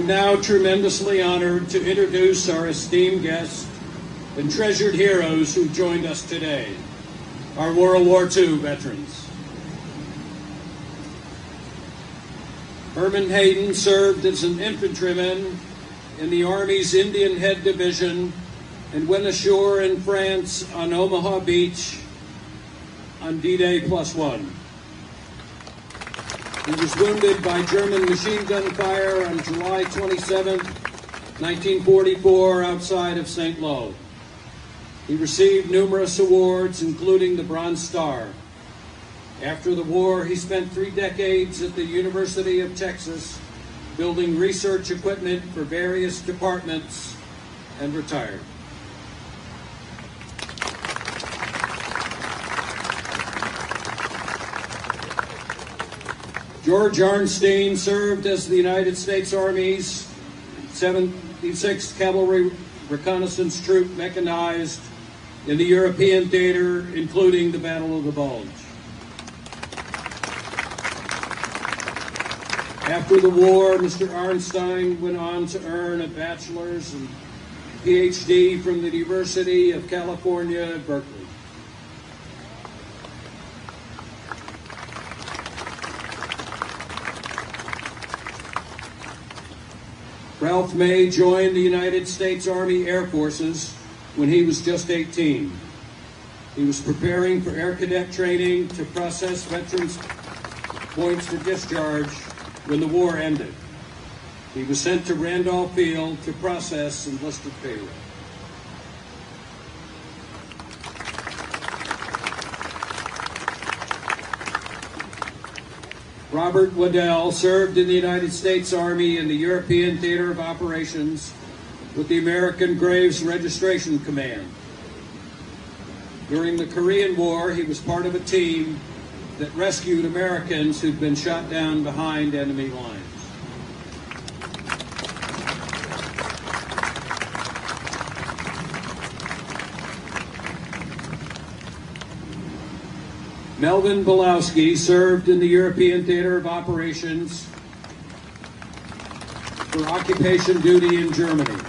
I'm now tremendously honored to introduce our esteemed guests and treasured heroes who joined us today, our World War II veterans. Herman Hayden served as an infantryman in the Army's Indian Head Division and went ashore in France on Omaha Beach on D-Day +1. He was wounded by German machine gun fire on July 27, 1944, outside of St. Lo. He received numerous awards, including the Bronze Star. After the war, he spent 3 decades at the University of Texas building research equipment for various departments and retired. George Arnstein served as the United States Army's 76th Cavalry Reconnaissance Troop mechanized in the European theater, including the Battle of the Bulge. After the war, Mr. Arnstein went on to earn a bachelor's and PhD from the University of California at Berkeley. Ralph May joined the United States Army Air Forces when he was just 18. He was preparing for Air Cadet training to process veterans' points for discharge when the war ended. He was sent to Randolph Field to process enlisted payroll. Robert Waddell served in the United States Army in the European Theater of Operations with the American Graves Registration Command. During the Korean War, he was part of a team that rescued Americans who'd been shot down behind enemy lines. Melvin Belowski served in the European Theater of Operations for occupation duty in Germany.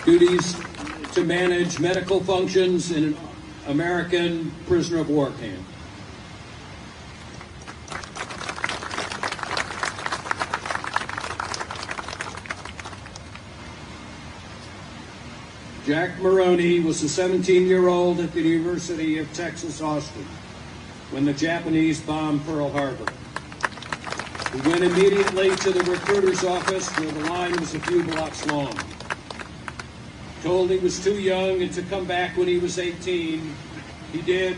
Duties to manage medical functions in an American prisoner of war camp. Jack Maroney was a 17-year-old at the University of Texas, Austin, when the Japanese bombed Pearl Harbor. He went immediately to the recruiter's office where the line was a few blocks long. Told he was too young and to come back when he was 18, he did,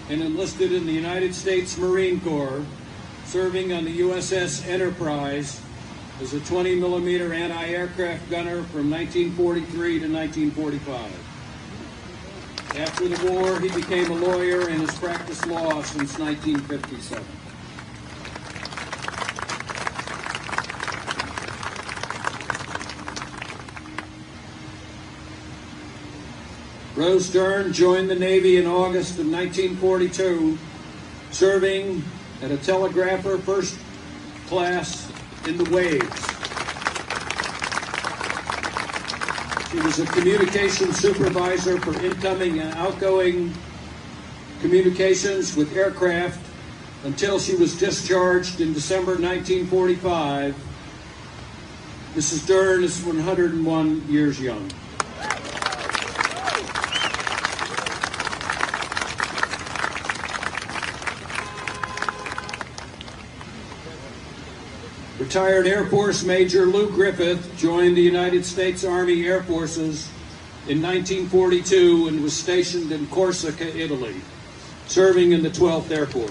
and enlisted in the United States Marine Corps, serving on the USS Enterprise as a 20-millimeter anti-aircraft gunner from 1943 to 1945. After the war, he became a lawyer and has practiced law since 1957. Rose Dern joined the Navy in August of 1942, serving at a telegrapher first class in the Waves. She was a communications supervisor for incoming and outgoing communications with aircraft until she was discharged in December 1945. Mrs. Dern is 101 years young. Retired Air Force Major Lou Griffith joined the United States Army Air Forces in 1942 and was stationed in Corsica, Italy, serving in the 12th Air Force.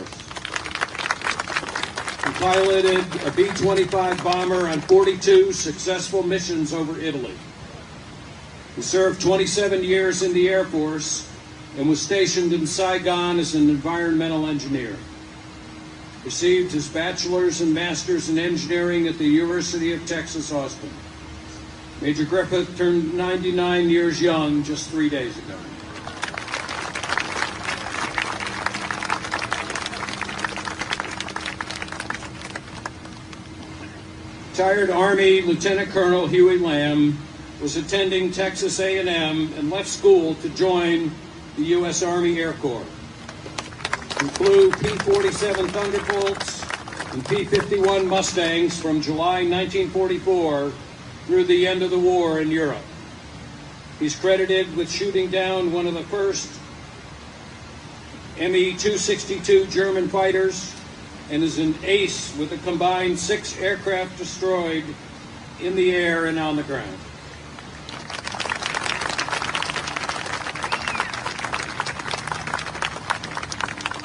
He piloted a B-25 bomber on 42 successful missions over Italy. He served 27 years in the Air Force and was stationed in Saigon as an environmental engineer. Received his bachelor's and master's in engineering at the University of Texas, Austin. Major Griffith turned 99 years young just 3 days ago. Retired Army Lieutenant Colonel Huey Lamb was attending Texas A&M and left school to join the U.S. Army Air Corps. He flew P-47 Thunderbolts and P-51 Mustangs from July 1944 through the end of the war in Europe. He's credited with shooting down one of the first Me-262 German fighters and is an ace with a combined 6 aircraft destroyed in the air and on the ground.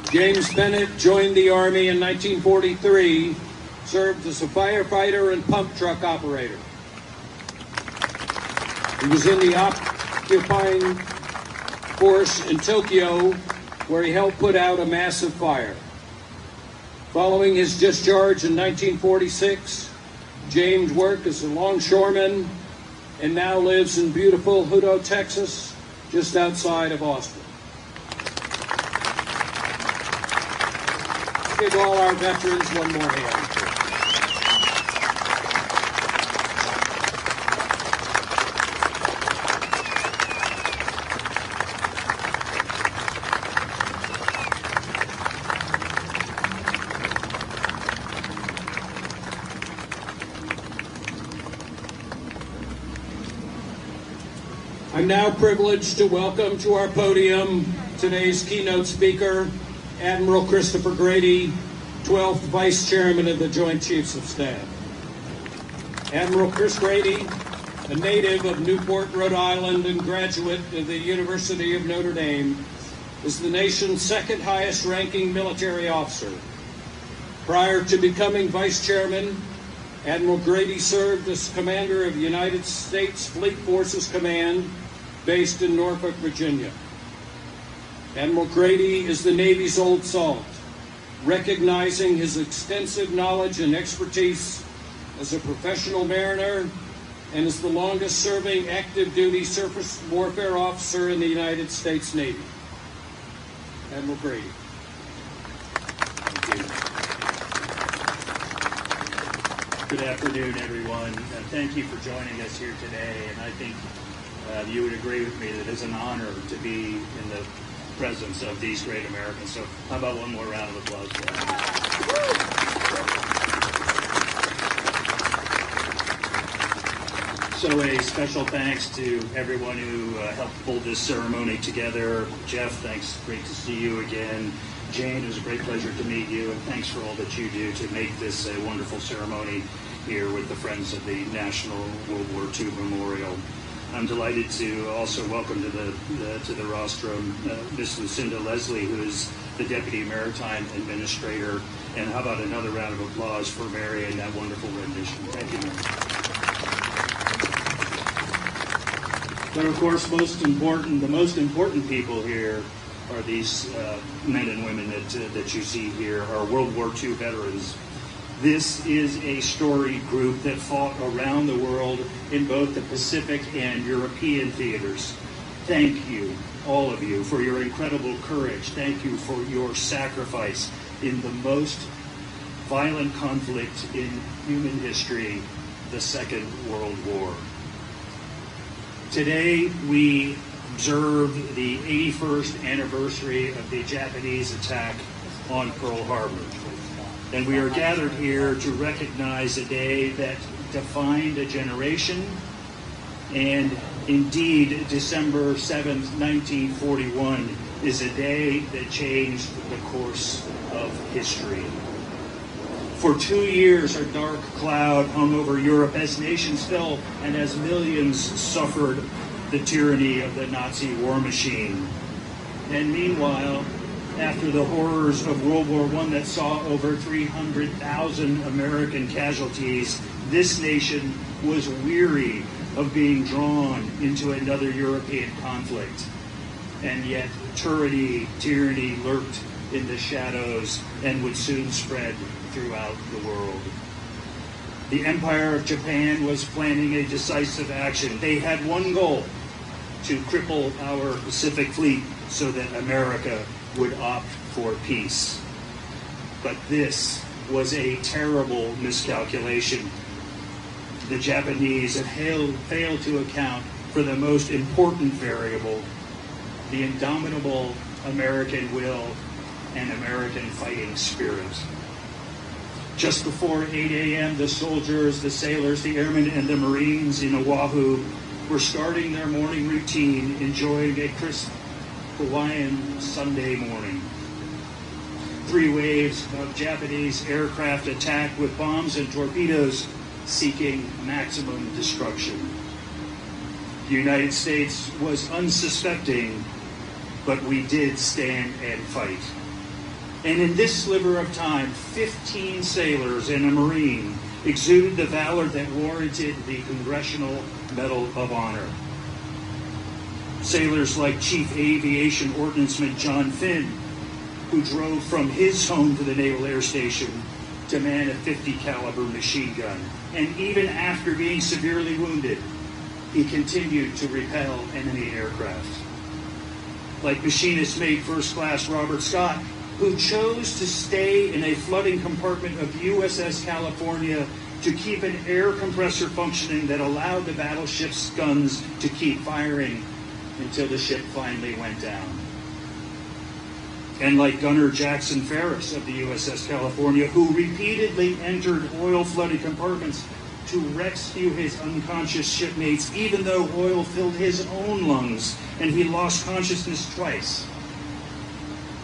James Bennett joined the Army in 1943, served as a firefighter and pump truck operator. He was in the occupying force in Tokyo, where he helped put out a massive fire. Following his discharge in 1946, James worked as a longshoreman and now lives in beautiful Hutto, Texas, just outside of Austin. Let's give all our veterans one more hand. I'm now privileged to welcome to our podium today's keynote speaker, Admiral Christopher Grady, 12th Vice Chairman of the Joint Chiefs of Staff. Admiral Chris Grady, a native of Newport, Rhode Island, and graduate of the University of Notre Dame, is the nation's second highest ranking military officer. Prior to becoming Vice Chairman, Admiral Grady served as Commander of the United States Fleet Forces Command, based in Norfolk, Virginia. Admiral Grady is the Navy's old salt, recognizing his extensive knowledge and expertise as a professional mariner and is the longest-serving active-duty surface warfare officer in the United States Navy. Admiral Grady. Thank you. Good afternoon, everyone. Thank you for joining us here today. And I think you would agree with me that it's an honor to be in the presence of these great Americans. So how about one more round of applause for that? So a special thanks to everyone who helped pull this ceremony together. Jeff, thanks. Great to see you again. Jane, it was a great pleasure to meet you, and thanks for all that you do to make this a wonderful ceremony here with the Friends of the National World War II Memorial. I'm delighted to also welcome to the rostrum Miss Lucinda Leslie, who is the Deputy Maritime Administrator. And how about another round of applause for Mary and that wonderful rendition. Thank you, Mary. But of course, the most important people here are these men and women that you see here, are World War II veterans. This is a storied group that fought around the world in both the Pacific and European theaters. Thank you, all of you, for your incredible courage. Thank you for your sacrifice in the most violent conflict in human history, the Second World War. Today, we observe the 81st anniversary of the Japanese attack on Pearl Harbor. And we are gathered here to recognize a day that defined a generation, and indeed, December 7th, 1941 is a day that changed the course of history. For 2 years, a dark cloud hung over Europe as nations fell and as millions suffered the tyranny of the Nazi war machine. And meanwhile, after the horrors of World War I that saw over 300,000 American casualties, this nation was weary of being drawn into another European conflict. And yet tyranny lurked in the shadows and would soon spread throughout the world. The Empire of Japan was planning a decisive action. They had one goal: to cripple our Pacific Fleet so that America would opt for peace. But this was a terrible miscalculation. the Japanese have failed to account for the most important variable, the indomitable American will and American fighting spirit. Just before 8 a.m., the soldiers, the sailors, the airmen, and the Marines in Oahu were starting their morning routine, enjoying a crisp Hawaiian Sunday morning. 3 waves of Japanese aircraft attacked with bombs and torpedoes, seeking maximum destruction. The United States was unsuspecting, but we did stand and fight. And in this sliver of time, 15 sailors and a Marine exuded the valor that warranted the Congressional Medal of Honor. Sailors like Chief Aviation Ordnanceman John Finn, who drove from his home to the Naval Air Station to man a .50 caliber machine gun. And even after being severely wounded, he continued to repel enemy aircraft. Like machinist mate first class Robert Scott, who chose to stay in a flooding compartment of USS California to keep an air compressor functioning that allowed the battleship's guns to keep firing until the ship finally went down. And like Gunner Jackson Ferris of the USS California, who repeatedly entered oil-flooded compartments to rescue his unconscious shipmates, even though oil filled his own lungs and he lost consciousness twice.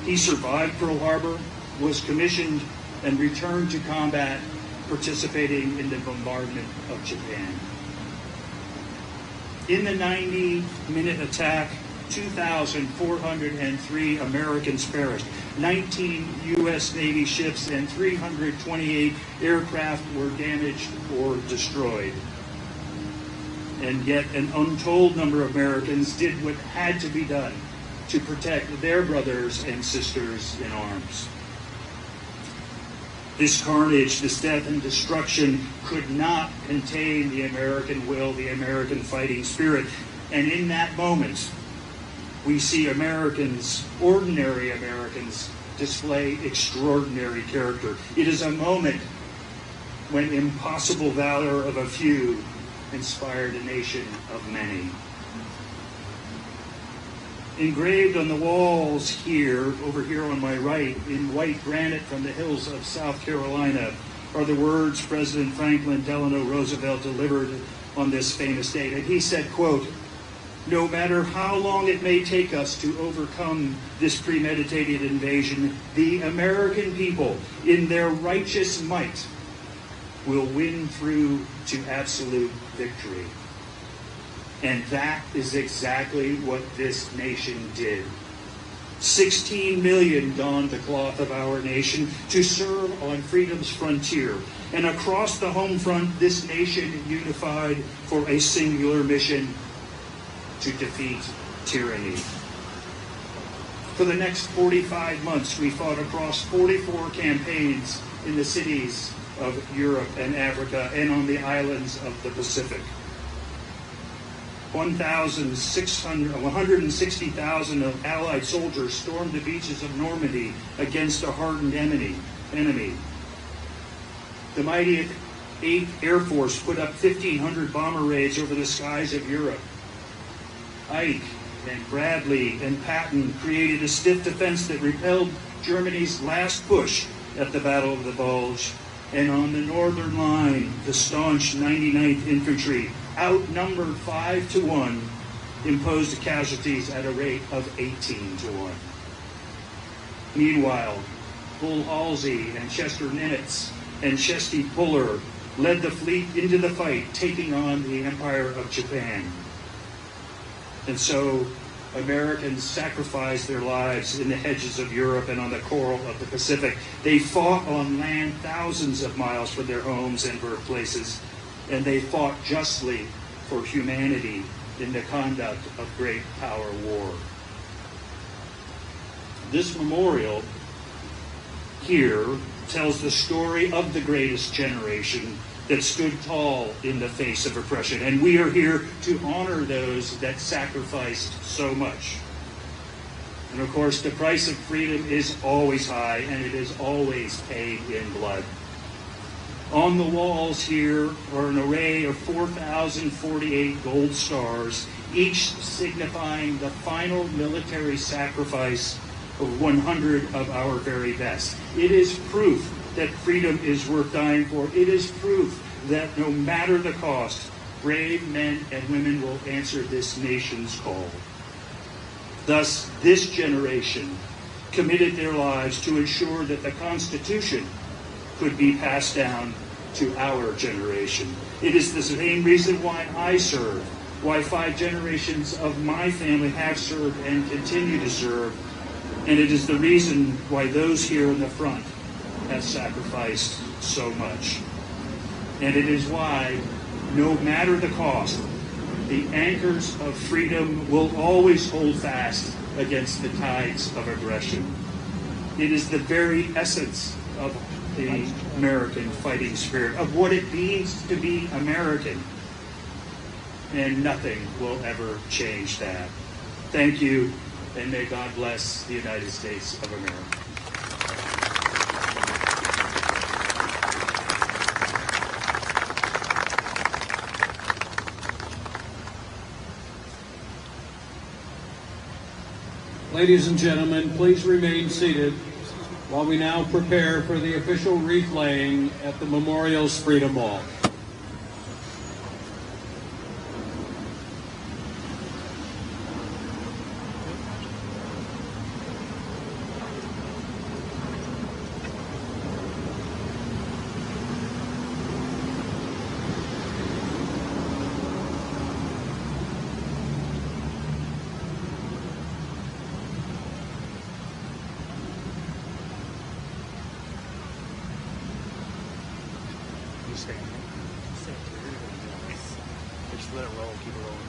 He survived Pearl Harbor, was commissioned, and returned to combat, participating in the bombardment of Japan. In the 90-minute attack, 2,403 Americans perished. 19 U.S. Navy ships and 328 aircraft were damaged or destroyed. And yet an untold number of Americans did what had to be done to protect their brothers and sisters in arms. This carnage, this death and destruction could not contain the American will, the American fighting spirit. And in that moment, we see Americans, ordinary Americans, display extraordinary character. It is a moment when impossible valor of a few inspired a nation of many. Engraved on the walls here, over here on my right, in white granite from the hills of South Carolina, are the words President Franklin Delano Roosevelt delivered on this famous date. And he said, quote, "No matter how long it may take us to overcome this premeditated invasion, the American people, in their righteous might, will win through to absolute victory." And that is exactly what this nation did. 16 million donned the cloth of our nation to serve on freedom's frontier. And across the home front, this nation unified for a singular mission: to defeat tyranny. For the next 45 months, we fought across 44 campaigns in the cities of Europe and Africa and on the islands of the Pacific. 160,000 of Allied soldiers stormed the beaches of Normandy against a hardened enemy. The mighty 8th Air Force put up 1,500 bomber raids over the skies of Europe. Ike and Bradley and Patton created a stiff defense that repelled Germany's last push at the Battle of the Bulge. And on the northern line, the staunch 99th Infantry, outnumbered 5-1, imposed casualties at a rate of 18-1. Meanwhile, Bull Halsey and Chester Nimitz and Chesty Puller led the fleet into the fight, taking on the Empire of Japan. And so Americans sacrificed their lives in the hedges of Europe and on the coral of the Pacific. They fought on land thousands of miles from their homes and birthplaces, and they fought justly for humanity in the conduct of great power war. This memorial here tells the story of the greatest generation that stood tall in the face of oppression. And we are here to honor those that sacrificed so much. And of course, the price of freedom is always high, and it is always paid in blood. On the walls here are an array of 4,048 gold stars, each signifying the final military sacrifice of 100 of our very best. It is proof that freedom is worth dying for. It is proof that no matter the cost, brave men and women will answer this nation's call. Thus, this generation committed their lives to ensure that the Constitution could be passed down to our generation. It is the same reason why I serve, why 5 generations of my family have served and continue to serve, and it is the reason why those here in the front have sacrificed so much. And it is why, no matter the cost, the anchors of freedom will always hold fast against the tides of aggression. It is the very essence of the American fighting spirit, of what it means to be American. And nothing will ever change that. Thank you, and may God bless the United States of America. Ladies and gentlemen, please remain seated while we now prepare for the official wreath laying at the Memorial's Freedom Wall. Just let it roll, keep it rolling.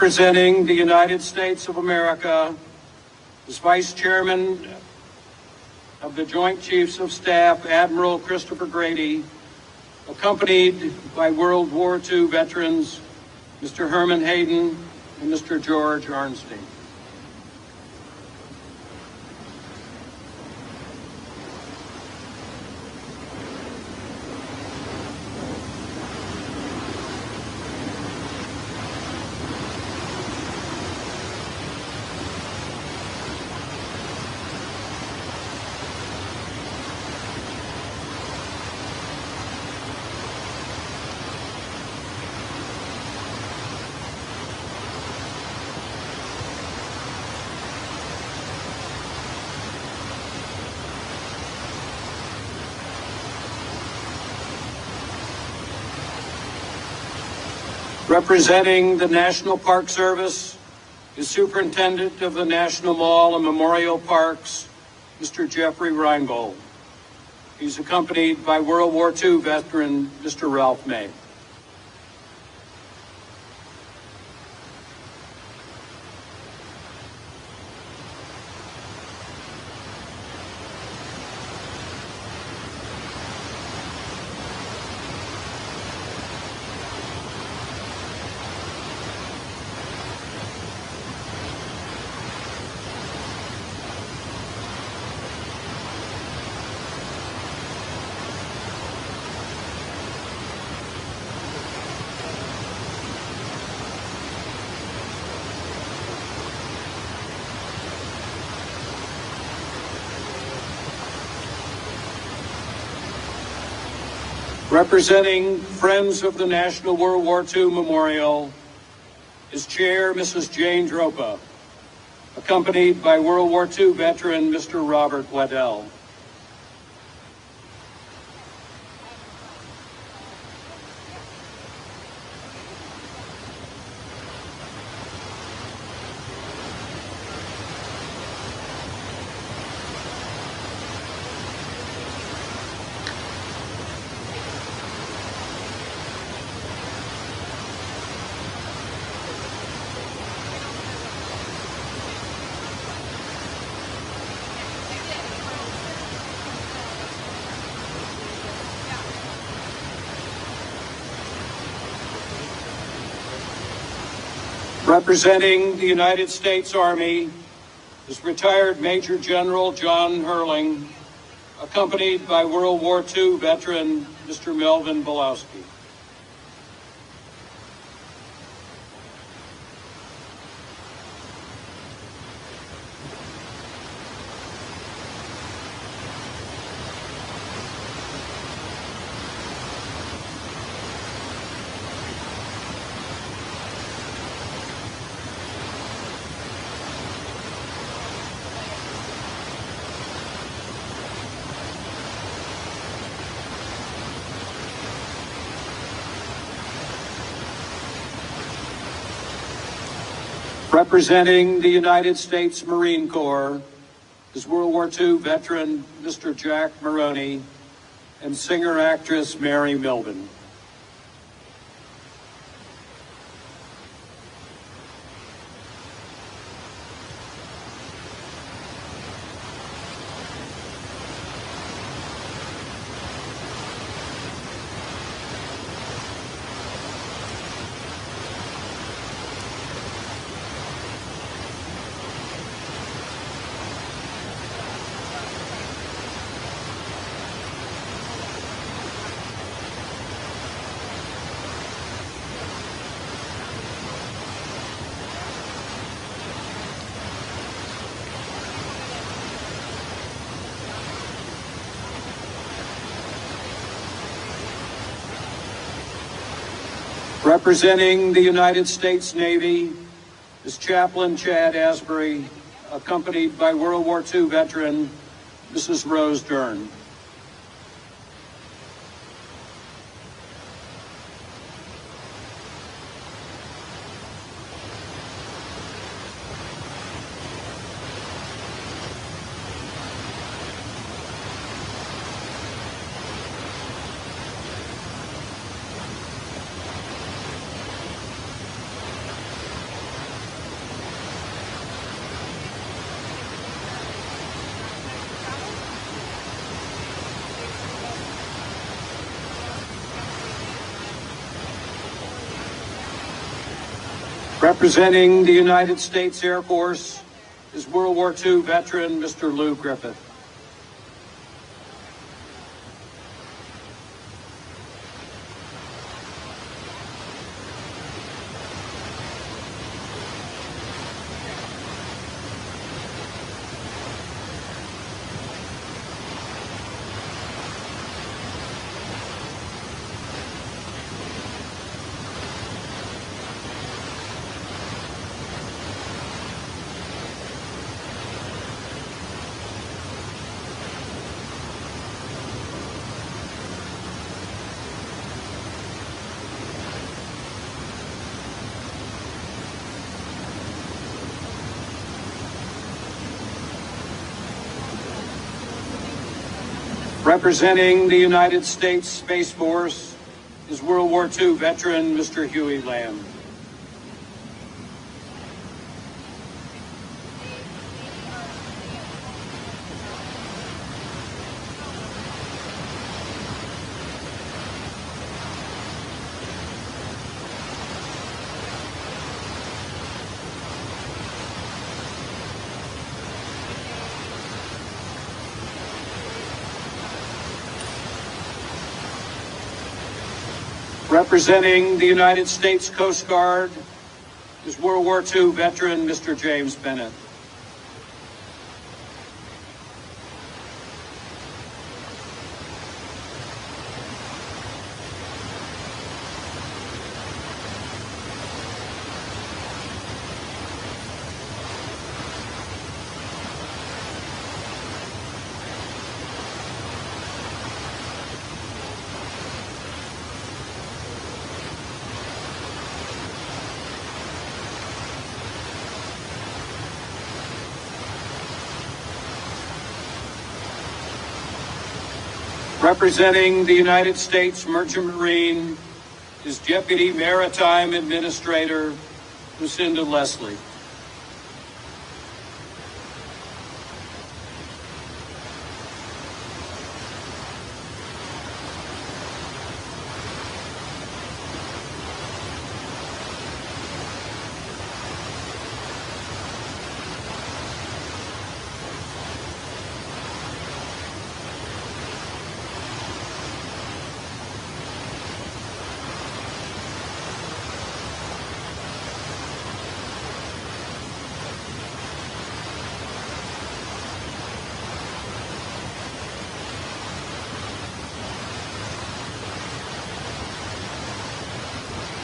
Representing the United States of America is Vice Chairman of the Joint Chiefs of Staff, Admiral Christopher Grady, accompanied by World War II veterans, Mr. Herman Hayden and Mr. George Arnstein. Representing the National Park Service is Superintendent of the National Mall and Memorial Parks, Mr. Jeffrey Reinbold. He's accompanied by World War II veteran, Mr. Ralph May. Representing Friends of the National World War II Memorial is Chair Mrs. Jane Dropa, accompanied by World War II veteran Mr. Robert Waddell. Representing the United States Army is retired Major General John Hurling, accompanied by World War II veteran Mr. Melvin Belowski. Representing the United States Marine Corps is World War II veteran Mr. Jack Maroney and singer-actress Mary Milben. Representing the United States Navy is Chaplain Chad Asbury, accompanied by World War II veteran Mrs. Rose Dern. Representing the United States Air Force is World War II veteran Mr. Lou Griffith. Representing the United States Space Force is World War II veteran Mr. Huey Lamb. Representing the United States Coast Guard is World War II veteran Mr. James Bennett. Representing the United States Merchant Marine is Deputy Maritime Administrator Lucinda Leslie.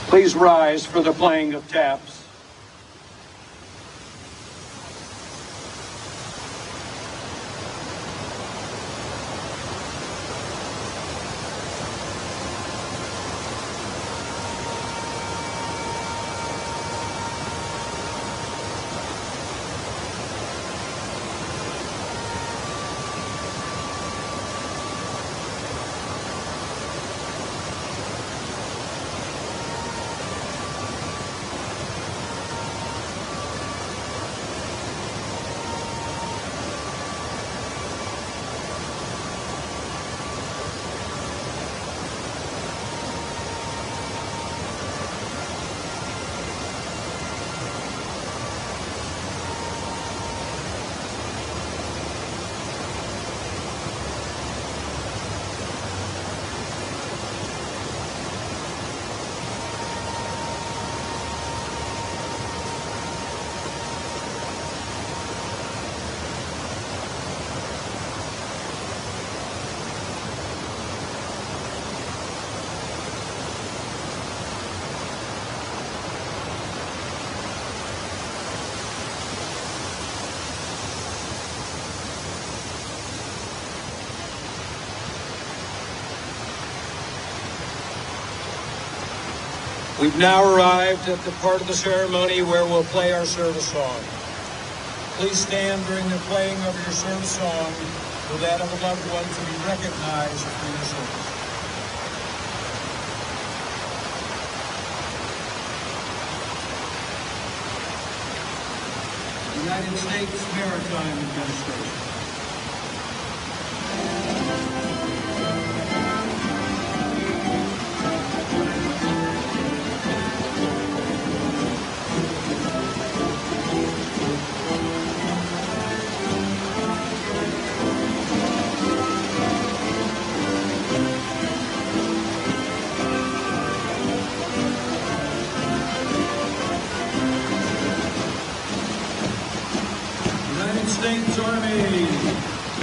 Please rise for the playing of taps. We've now arrived at the part of the ceremony where we'll play our service song. Please stand during the playing of your service song for that of a loved one to be recognized for your service. United States Maritime Administration. United States Army.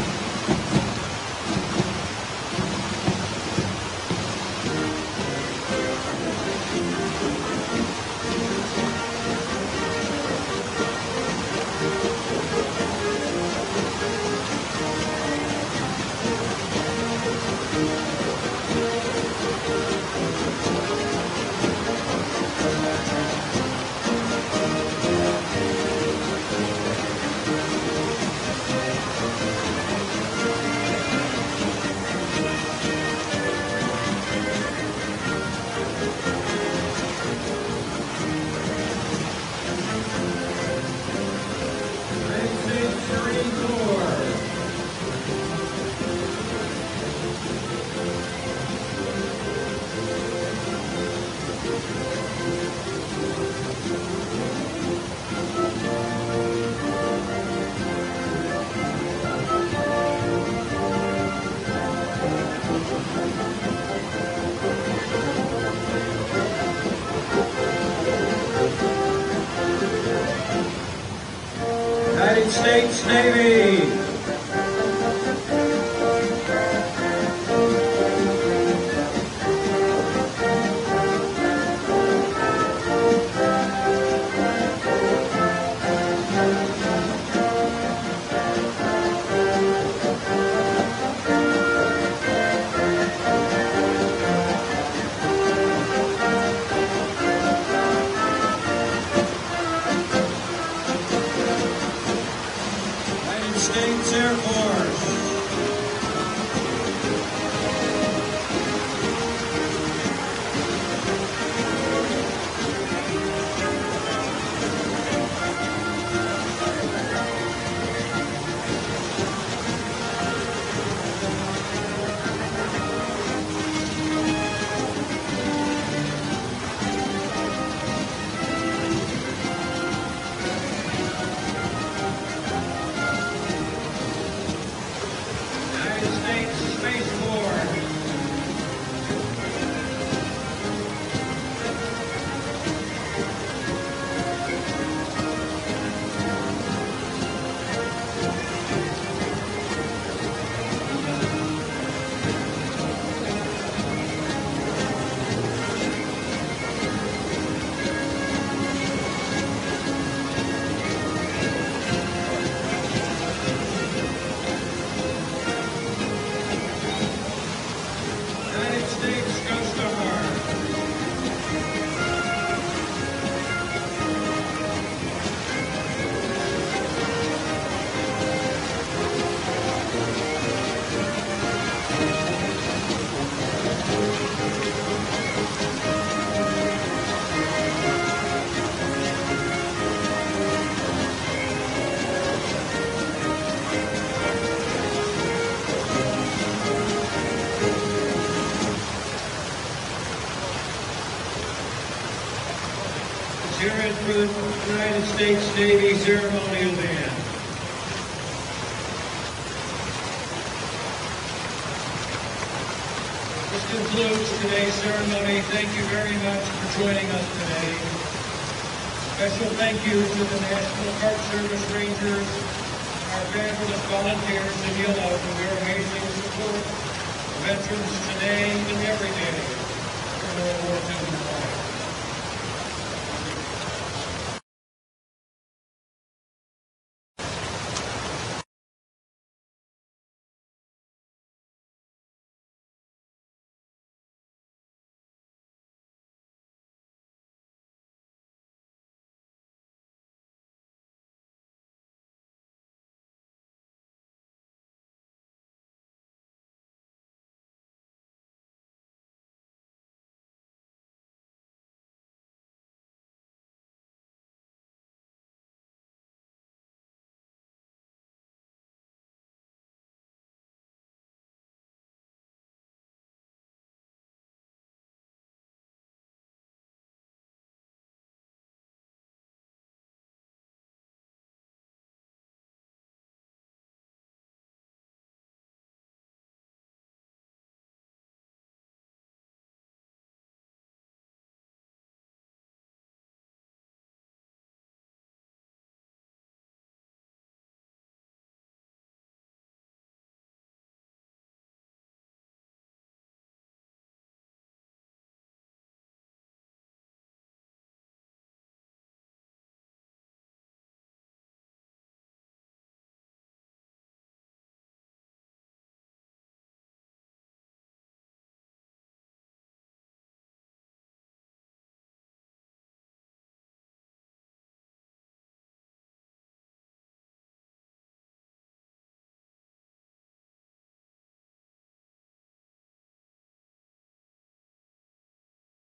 United States Navy. States Air Force. Space Force. Hear it for the United States Navy Ceremonial Band. This concludes today's ceremony. Thank you very much for joining us today. Special thank you to the National Park Service Rangers, our fabulous volunteers in yellow for their amazing support of veterans today and every day for World War II.